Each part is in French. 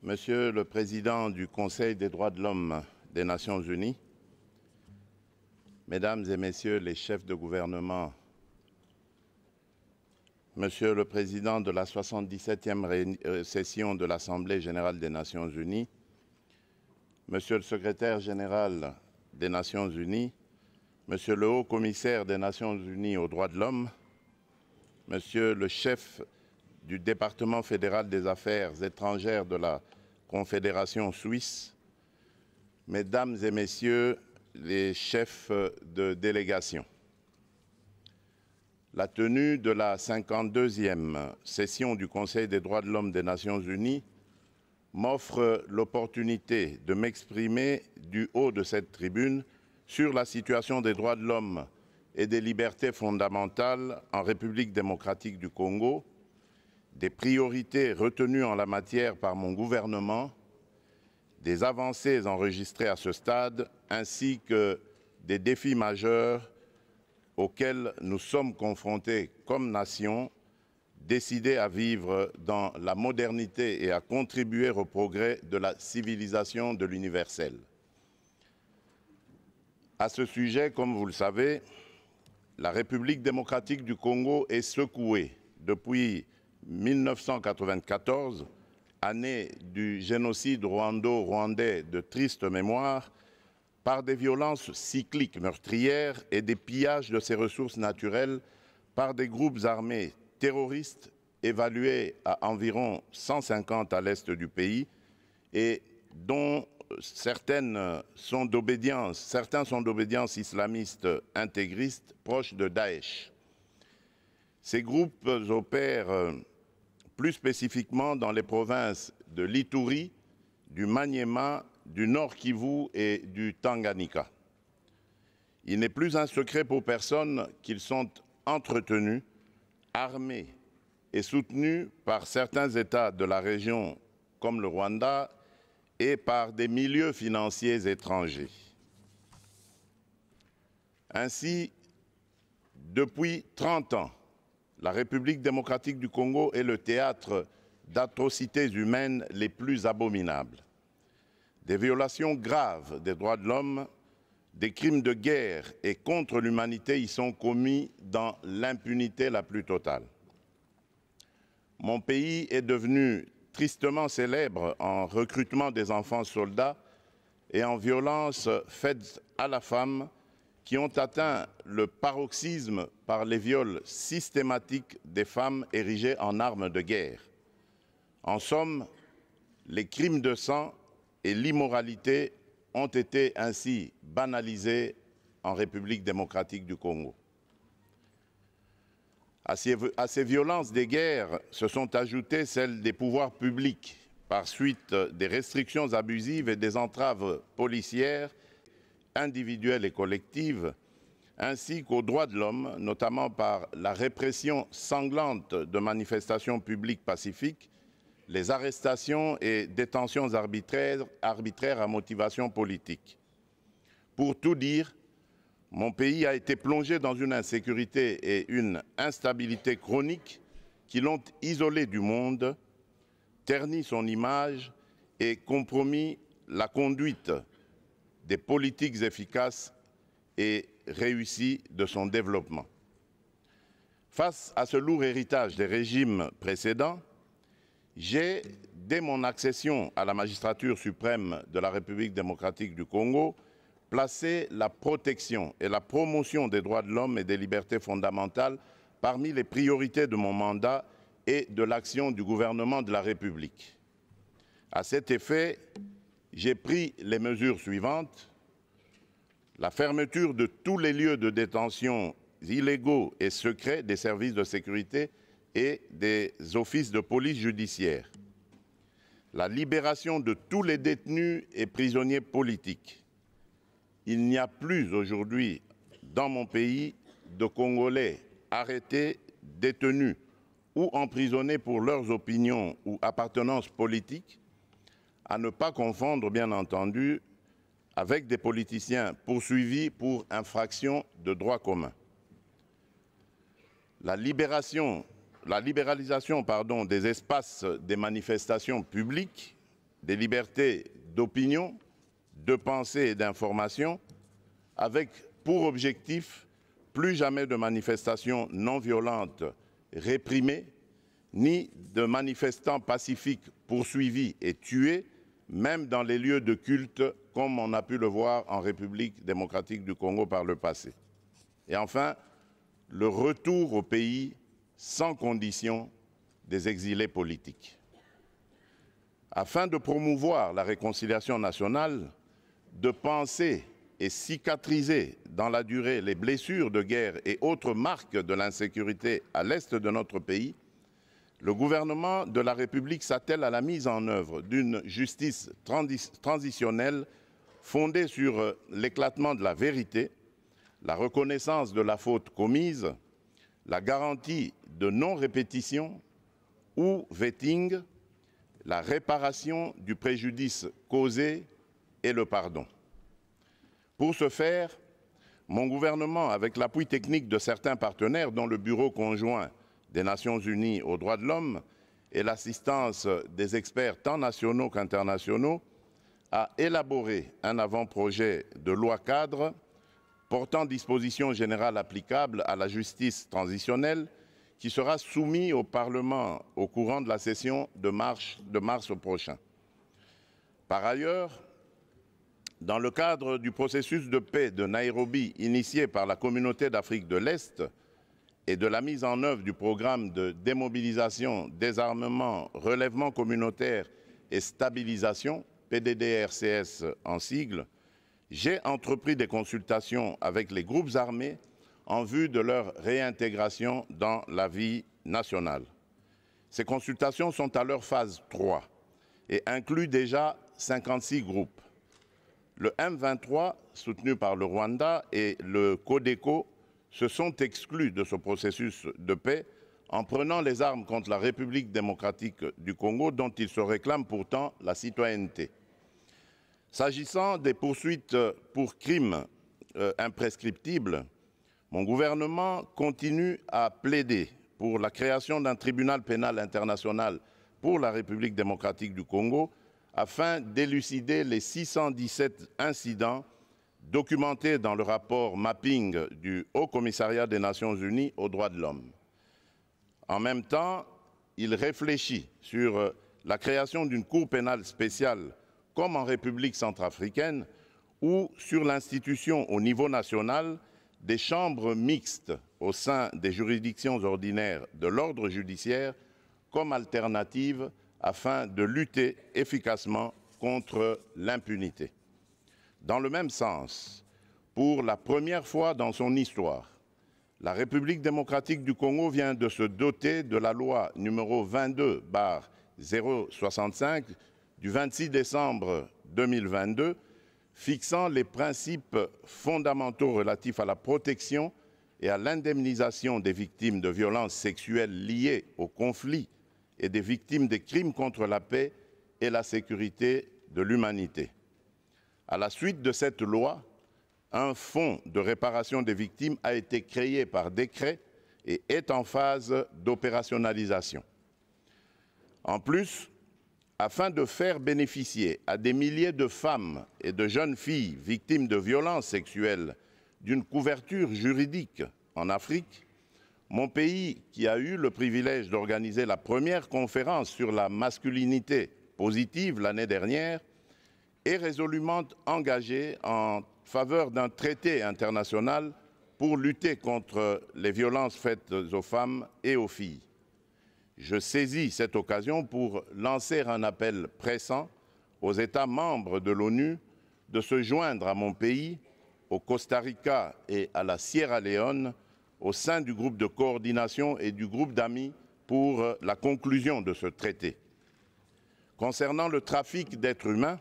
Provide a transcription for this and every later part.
Monsieur le Président du Conseil des droits de l'homme des Nations Unies, Mesdames et Messieurs les chefs de gouvernement, Monsieur le Président de la 77e session de l'Assemblée générale des Nations Unies, Monsieur le Secrétaire général des Nations Unies, Monsieur le Haut-Commissaire des Nations Unies aux droits de l'homme, Monsieur le chef du département fédéral des affaires étrangères de la Confédération suisse, Mesdames et Messieurs les chefs de délégation. La tenue de la 52e session du Conseil des droits de l'homme des Nations Unies m'offre l'opportunité de m'exprimer du haut de cette tribune sur la situation des droits de l'homme et des libertés fondamentales en République démocratique du Congo, des priorités retenues en la matière par mon gouvernement, des avancées enregistrées à ce stade, ainsi que des défis majeurs auxquels nous sommes confrontés comme nation, décidés à vivre dans la modernité et à contribuer au progrès de la civilisation de l'universel. À ce sujet, comme vous le savez, la République démocratique du Congo est secouée depuis 1994, année du génocide rwando-rwandais de triste mémoire, par des violences cycliques meurtrières et des pillages de ses ressources naturelles par des groupes armés terroristes évalués à environ 150 à l'est du pays et dont certains sont d'obédience islamiste intégriste proche de Daesh. Ces groupes opèrent plus spécifiquement dans les provinces de l'Ituri, du Maniema, du Nord Kivu et du Tanganyika. Il n'est plus un secret pour personne qu'ils sont entretenus, armés et soutenus par certains États de la région comme le Rwanda et par des milieux financiers étrangers. Ainsi, depuis 30 ans, la République démocratique du Congo est le théâtre d'atrocités humaines les plus abominables. Des violations graves des droits de l'homme, des crimes de guerre et contre l'humanité y sont commis dans l'impunité la plus totale. Mon pays est devenu tristement célèbre en recrutement des enfants soldats et en violences faites à la femme qui ont atteint le paroxysme par les viols systématiques des femmes érigées en armes de guerre. En somme, les crimes de sang et l'immoralité ont été ainsi banalisés en République démocratique du Congo. À ces violences des guerres se sont ajoutées celles des pouvoirs publics par suite des restrictions abusives et des entraves policières individuelles et collectives, ainsi qu'aux droits de l'homme, notamment par la répression sanglante de manifestations publiques pacifiques, les arrestations et détentions arbitraires à motivation politique. Pour tout dire, mon pays a été plongé dans une insécurité et une instabilité chroniques qui l'ont isolé du monde, terni son image et compromis la conduite des politiques efficaces et réussies de son développement. Face à ce lourd héritage des régimes précédents, j'ai, dès mon accession à la magistrature suprême de la République démocratique du Congo, placé la protection et la promotion des droits de l'homme et des libertés fondamentales parmi les priorités de mon mandat et de l'action du gouvernement de la République. À cet effet, j'ai pris les mesures suivantes: la fermeture de tous les lieux de détention illégaux et secrets des services de sécurité et des offices de police judiciaire, la libération de tous les détenus et prisonniers politiques. Il n'y a plus aujourd'hui dans mon pays de Congolais arrêtés, détenus ou emprisonnés pour leurs opinions ou appartenances politiques, à ne pas confondre, bien entendu, avec des politiciens poursuivis pour infraction de droit commun. La libéralisation des espaces des manifestations publiques, des libertés d'opinion, de pensée et d'information, avec pour objectif plus jamais de manifestations non violentes réprimées, ni de manifestants pacifiques poursuivis et tués, même dans les lieux de culte, comme on a pu le voir en République démocratique du Congo par le passé. Et enfin, le retour au pays sans condition des exilés politiques. Afin de promouvoir la réconciliation nationale, de penser et cicatriser dans la durée les blessures de guerre et autres marques de l'insécurité à l'est de notre pays, le gouvernement de la République s'attelle à la mise en œuvre d'une justice transitionnelle fondée sur l'éclatement de la vérité, la reconnaissance de la faute commise, la garantie de non-répétition ou vetting, la réparation du préjudice causé et le pardon. Pour ce faire, mon gouvernement, avec l'appui technique de certains partenaires, dont le Bureau conjoint des Nations Unies aux droits de l'homme et l'assistance des experts tant nationaux qu'internationaux, a élaboré un avant-projet de loi cadre portant dispositions générales applicables à la justice transitionnelle qui sera soumis au Parlement au courant de la session de mars prochain. Par ailleurs, dans le cadre du processus de paix de Nairobi initié par la Communauté d'Afrique de l'Est et de la mise en œuvre du programme de démobilisation, désarmement, relèvement communautaire et stabilisation, PDDRCS en sigle, j'ai entrepris des consultations avec les groupes armés en vue de leur réintégration dans la vie nationale. Ces consultations sont à leur phase 3 et incluent déjà 56 groupes. Le M23, soutenu par le Rwanda, et le Codeco se sont exclus de ce processus de paix en prenant les armes contre la République démocratique du Congo, dont ils se réclament pourtant la citoyenneté. S'agissant des poursuites pour crimes imprescriptibles, mon gouvernement continue à plaider pour la création d'un tribunal pénal international pour la République démocratique du Congo afin d'élucider les 617 incidents documentés dans le rapport mapping du Haut Commissariat des Nations Unies aux droits de l'homme. En même temps, il réfléchit sur la création d'une cour pénale spéciale comme en République centrafricaine ou sur l'institution au niveau national des chambres mixtes au sein des juridictions ordinaires de l'ordre judiciaire comme alternative afin de lutter efficacement contre l'impunité. Dans le même sens, pour la première fois dans son histoire, la République démocratique du Congo vient de se doter de la loi numéro 22/065 du 26 décembre 2022 fixant les principes fondamentaux relatifs à la protection et à l'indemnisation des victimes de violences sexuelles liées au conflit et des victimes des crimes contre la paix et la sécurité de l'humanité. À la suite de cette loi, un fonds de réparation des victimes a été créé par décret et est en phase d'opérationnalisation. En plus, afin de faire bénéficier à des milliers de femmes et de jeunes filles victimes de violences sexuelles d'une couverture juridique en Afrique, mon pays, qui a eu le privilège d'organiser la première conférence sur la masculinité positive l'année dernière, est résolument engagé en faveur d'un traité international pour lutter contre les violences faites aux femmes et aux filles. Je saisis cette occasion pour lancer un appel pressant aux États membres de l'ONU de se joindre à mon pays, au Costa Rica et à la Sierra Leone, au sein du groupe de coordination et du groupe d'amis pour la conclusion de ce traité. Concernant le trafic d'êtres humains,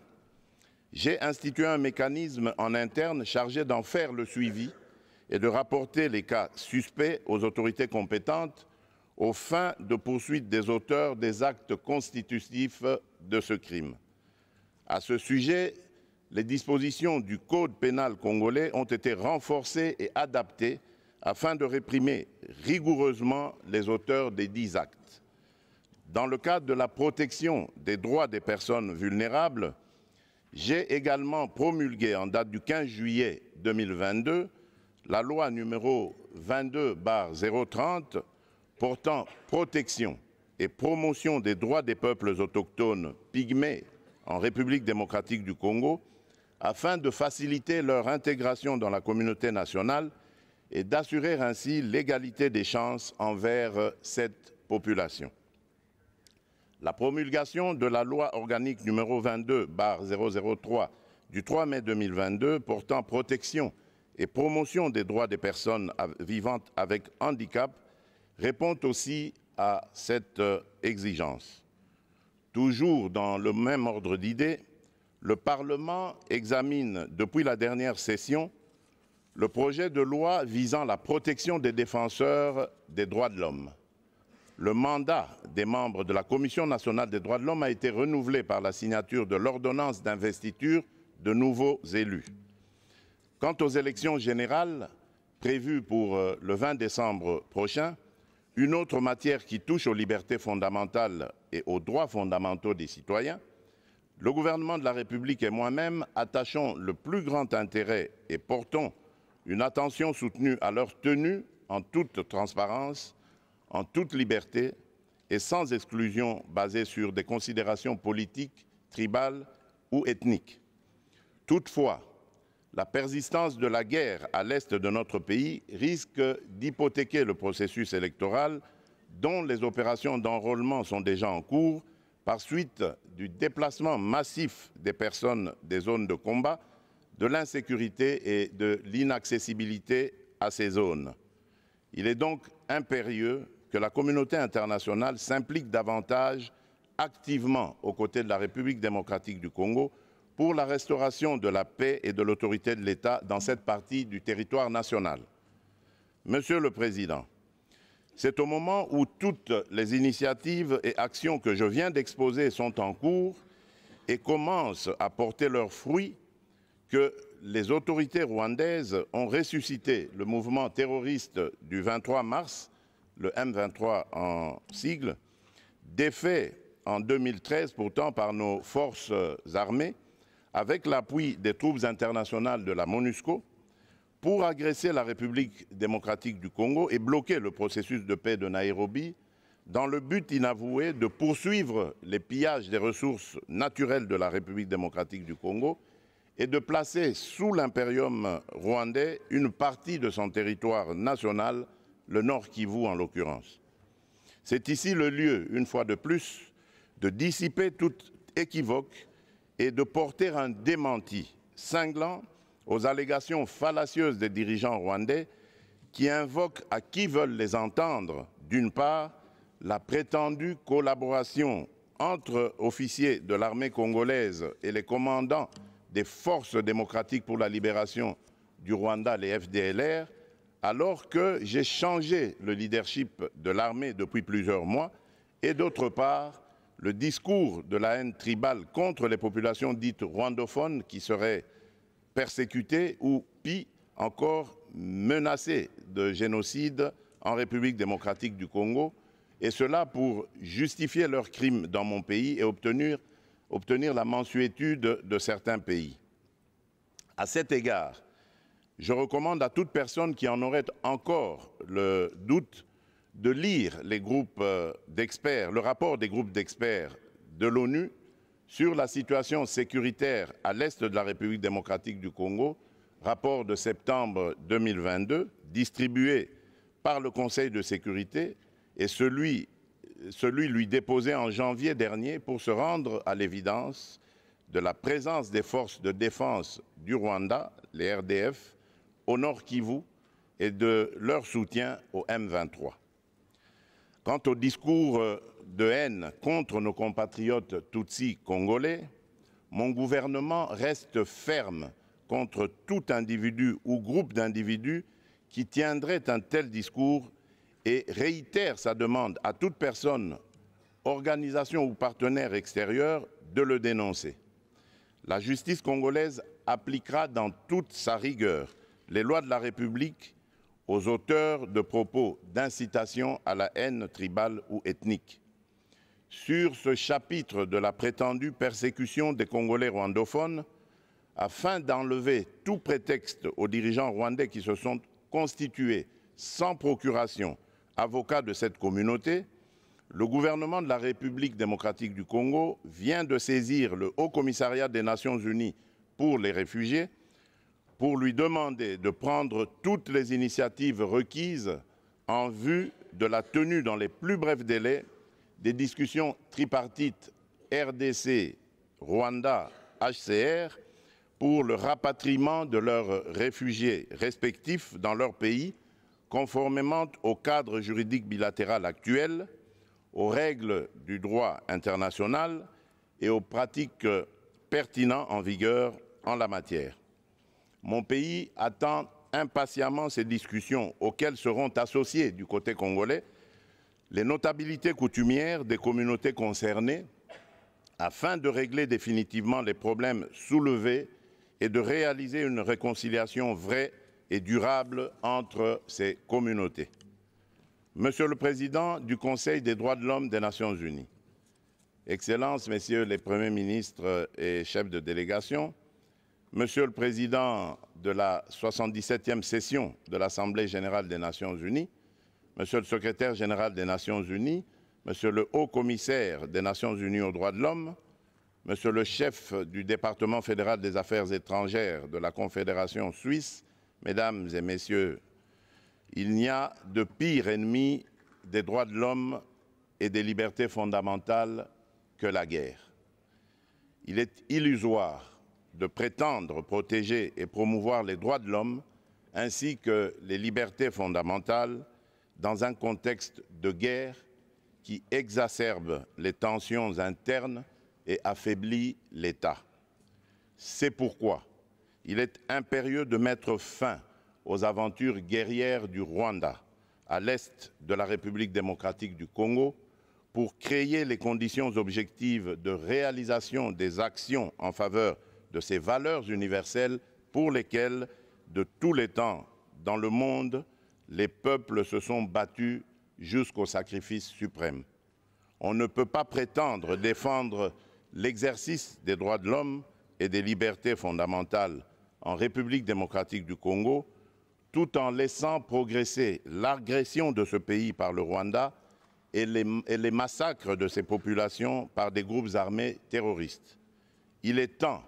j'ai institué un mécanisme en interne chargé d'en faire le suivi et de rapporter les cas suspects aux autorités compétentes aux fins de poursuite des auteurs des actes constitutifs de ce crime. À ce sujet, les dispositions du Code pénal congolais ont été renforcées et adaptées afin de réprimer rigoureusement les auteurs des dits actes. Dans le cadre de la protection des droits des personnes vulnérables, j'ai également promulgué en date du 15 juillet 2022 la loi numéro 22/030 portant protection et promotion des droits des peuples autochtones pygmées en République démocratique du Congo afin de faciliter leur intégration dans la communauté nationale et d'assurer ainsi l'égalité des chances envers cette population. La promulgation de la loi organique numéro 22/003 du 3 mai 2022 portant protection et promotion des droits des personnes vivantes avec handicap répond aussi à cette exigence. Toujours dans le même ordre d'idées, le Parlement examine depuis la dernière session le projet de loi visant la protection des défenseurs des droits de l'homme. Le mandat des membres de la Commission nationale des droits de l'homme a été renouvelé par la signature de l'ordonnance d'investiture de nouveaux élus. Quant aux élections générales prévues pour le 20 décembre prochain, une autre matière qui touche aux libertés fondamentales et aux droits fondamentaux des citoyens, le gouvernement de la République et moi-même attachons le plus grand intérêt et portons une attention soutenue à leur tenue en toute transparence, en toute liberté et sans exclusion basée sur des considérations politiques, tribales ou ethniques. Toutefois, la persistance de la guerre à l'est de notre pays risque d'hypothéquer le processus électoral dont les opérations d'enrôlement sont déjà en cours par suite du déplacement massif des personnes des zones de combat, de l'insécurité et de l'inaccessibilité à ces zones. Il est donc impérieux que la communauté internationale s'implique davantage activement aux côtés de la République démocratique du Congo pour la restauration de la paix et de l'autorité de l'État dans cette partie du territoire national. Monsieur le Président, c'est au moment où toutes les initiatives et actions que je viens d'exposer sont en cours et commencent à porter leurs fruits que les autorités rwandaises ont ressuscité le mouvement terroriste du 23 mars, le M23 en sigle, défait en 2013 pourtant par nos forces armées, avec l'appui des troupes internationales de la MONUSCO, pour agresser la République démocratique du Congo et bloquer le processus de paix de Nairobi, dans le but inavoué de poursuivre les pillages des ressources naturelles de la République démocratique du Congo et de placer sous l'impérium rwandais une partie de son territoire national, le Nord Kivu en l'occurrence. C'est ici le lieu, une fois de plus, de dissiper toute équivoque et de porter un démenti cinglant aux allégations fallacieuses des dirigeants rwandais qui invoquent à qui veulent les entendre, d'une part, la prétendue collaboration entre officiers de l'armée congolaise et les commandants des forces démocratiques pour la libération du Rwanda, les FDLR, alors que j'ai changé le leadership de l'armée depuis plusieurs mois, et d'autre part, le discours de la haine tribale contre les populations dites rwandophones qui seraient persécutées ou, pis encore, menacées de génocide en République démocratique du Congo, et cela pour justifier leurs crimes dans mon pays et obtenir la mansuétude de certains pays. À cet égard, je recommande à toute personne qui en aurait encore le doute de lire les groupes d'experts, le rapport des groupes d'experts de l'ONU sur la situation sécuritaire à l'est de la République démocratique du Congo, rapport de septembre 2022, distribué par le Conseil de sécurité, et celui lui déposé en janvier dernier pour se rendre à l'évidence de la présence des forces de défense du Rwanda, les RDF, au Nord Kivu et de leur soutien au M23. Quant au discours de haine contre nos compatriotes Tutsis congolais, mon gouvernement reste ferme contre tout individu ou groupe d'individus qui tiendrait un tel discours et réitère sa demande à toute personne, organisation ou partenaire extérieur de le dénoncer. La justice congolaise appliquera dans toute sa rigueur les lois de la République aux auteurs de propos d'incitation à la haine tribale ou ethnique. sur ce chapitre de la prétendue persécution des Congolais rwandophones afin d'enlever tout prétexte aux dirigeants rwandais qui se sont constitués sans procuration avocats de cette communauté. Le gouvernement de la République démocratique du Congo vient de saisir le Haut Commissariat des Nations Unies pour les réfugiés pour lui demander de prendre toutes les initiatives requises en vue de la tenue dans les plus brefs délais des discussions tripartites RDC, Rwanda, HCR pour le rapatriement de leurs réfugiés respectifs dans leur pays, conformément au cadre juridique bilatéral actuel, aux règles du droit international et aux pratiques pertinentes en vigueur en la matière. Mon pays attend impatiemment ces discussions auxquelles seront associés du côté congolais les notabilités coutumières des communautés concernées afin de régler définitivement les problèmes soulevés et de réaliser une réconciliation vraie et durable entre ces communautés. Monsieur le Président du Conseil des droits de l'homme des Nations Unies, Excellences, Messieurs les Premiers ministres et chefs de délégation, Monsieur le Président de la 77e session de l'Assemblée générale des Nations unies, Monsieur le Secrétaire général des Nations unies, Monsieur le Haut-Commissaire des Nations unies aux droits de l'homme, Monsieur le chef du département fédéral des affaires étrangères de la Confédération suisse, Mesdames et Messieurs, il n'y a de pire ennemi des droits de l'homme et des libertés fondamentales que la guerre. Il est illusoire de prétendre protéger et promouvoir les droits de l'homme ainsi que les libertés fondamentales dans un contexte de guerre qui exacerbe les tensions internes et affaiblit l'État. C'est pourquoi il est impérieux de mettre fin aux aventures guerrières du Rwanda à l'est de la République démocratique du Congo pour créer les conditions objectives de réalisation des actions en faveur de ces valeurs universelles pour lesquelles, de tous les temps dans le monde, les peuples se sont battus jusqu'au sacrifice suprême. On ne peut pas prétendre défendre l'exercice des droits de l'homme et des libertés fondamentales en République démocratique du Congo tout en laissant progresser l'agression de ce pays par le Rwanda et les massacres de ses populations par des groupes armés terroristes. Il est temps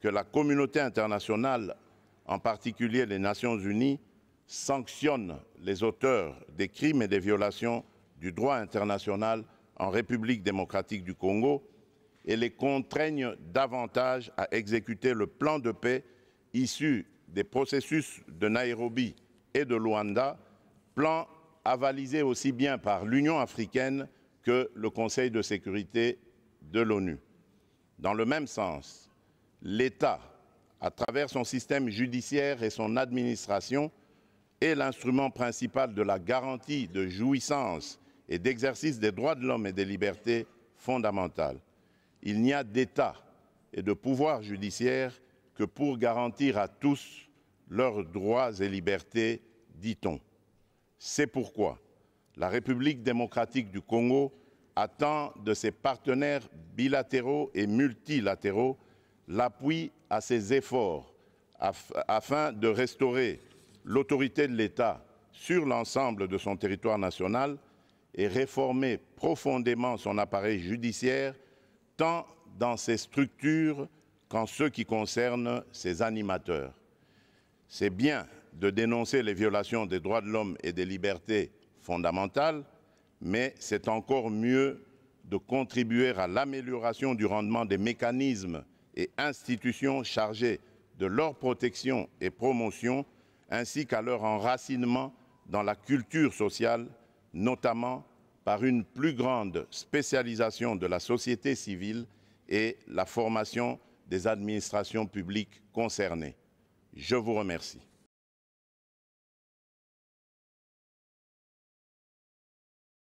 que la communauté internationale, en particulier les Nations unies, sanctionne les auteurs des crimes et des violations du droit international en République démocratique du Congo et les contraigne davantage à exécuter le plan de paix issu des processus de Nairobi et de Luanda, plan avalisé aussi bien par l'Union africaine que le Conseil de sécurité de l'ONU. Dans le même sens, l'État, à travers son système judiciaire et son administration, est l'instrument principal de la garantie de jouissance et d'exercice des droits de l'homme et des libertés fondamentales. Il n'y a d'État et de pouvoir judiciaire que pour garantir à tous leurs droits et libertés, dit-on. C'est pourquoi la République démocratique du Congo attend de ses partenaires bilatéraux et multilatéraux l'appui à ses efforts afin de restaurer l'autorité de l'État sur l'ensemble de son territoire national et réformer profondément son appareil judiciaire, tant dans ses structures qu'en ce qui concerne ses animateurs. C'est bien de dénoncer les violations des droits de l'homme et des libertés fondamentales, mais c'est encore mieux de contribuer à l'amélioration du rendement des mécanismes et institutions chargées de leur protection et promotion, ainsi qu'à leur enracinement dans la culture sociale, notamment par une plus grande spécialisation de la société civile et la formation des administrations publiques concernées. Je vous remercie.